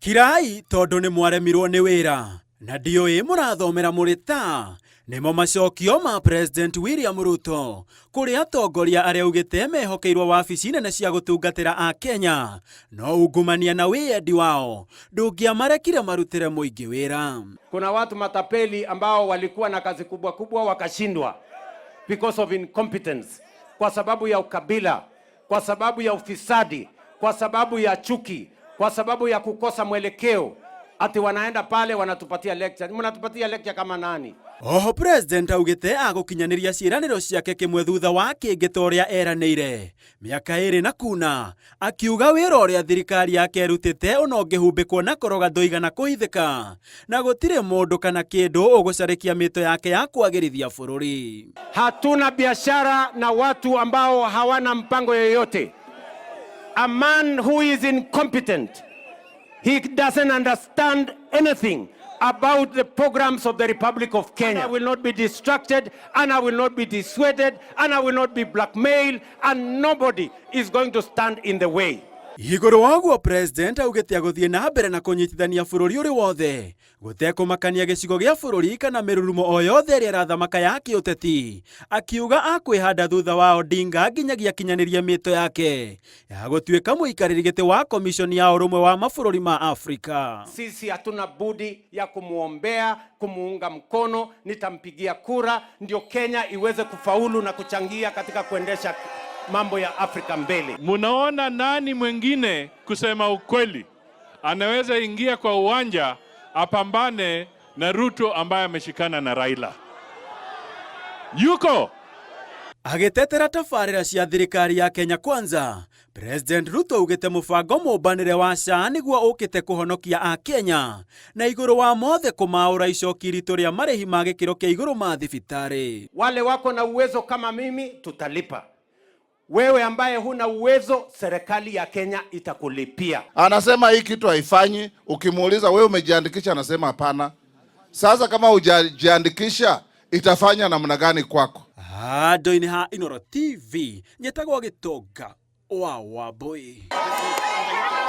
Kirai tondu ni mwaremirwo ni wira na ndioi murathomera murita nimo macokio ma President William Ruto kuri atongoria aria ugite mehokeirwo wabici nene cia gutungatira a Kenya no ungumania na wiendi wao ndungiamarekire marutire muingi wira. Kuna watu matapeli ambao walikuwa na kazi kubwa kubwa wakashindwa because of incompetence, kwa sababu ya ukabila, kwa sababu ya ufisadi, kwa sababu ya chuki, kwa sababu ya kukosa mwelekeo, ati wanaenda pale wanatupatia lecture. Mnatupatia lecture kama nani? Oho President augite agukinyaniria ciiraniro ciake kimwe thutha wa kingi toria eranire miaka iri na kuna akiuga wira uria thirikari yake erutite unongihumbikwo na koroga ndoigana kuhithika na gutire mundu kana kindu ugucarikia mito yake ya kwagirithia bururi. Hatuna biashara na watu ambao hawana mpango yoyote. A man who is incompetent, he doesn't understand anything about the programs of the Republic of Kenya. I will not be distracted, and I will not be dissuaded, and I will not be blackmailed, and nobody is going to stand in the way. Iguru waguo President augite aguthie na mbere na kunyitithania bururi uri wothe gutekumakania gicigo gia bururi kana mirurumo o yothe ria rathamaka ya kiuteti, akiuga akwihanda thutha wa Odinga nginyagia kinyaniria mito yake ya gutuika muikariri giti wa komishoni ya urumwe wa mabururi ma Afrika. Sisi hatuna budi ya kumuombea, kumuunga mkono, nitampigia kura ndio Kenya iweze kufaulu na kuchangia katika kuendesha mambo ya Afrika mbele. Munaona nani mwingine kusema ukweli anaweza ingia kwa uwanja apambane na Ruto ambaye ameshikana na Raila? Yuko agitetera tafarira cia thirikari ya Kenya Kwanza, President Ruto ugite mubango mumbanire wa SHA niguo ukite kuhonokia a Kenya na iguru wa mothe kumaura icoki ritu ria marihi ma gikiro kia iguru ma thibitari. Wale wako na uwezo kama mimi tutalipa. Wewe ambaye huna uwezo, serikali ya Kenya itakulipia. Anasema hii kitu haifanyi, ukimuuliza wewe umejiandikisha anasema hapana. Sasa kama hujajiandikisha itafanya namna gani kwako? Ndoini ha Inooro TV nyetagwo Gitonga wa Wambui.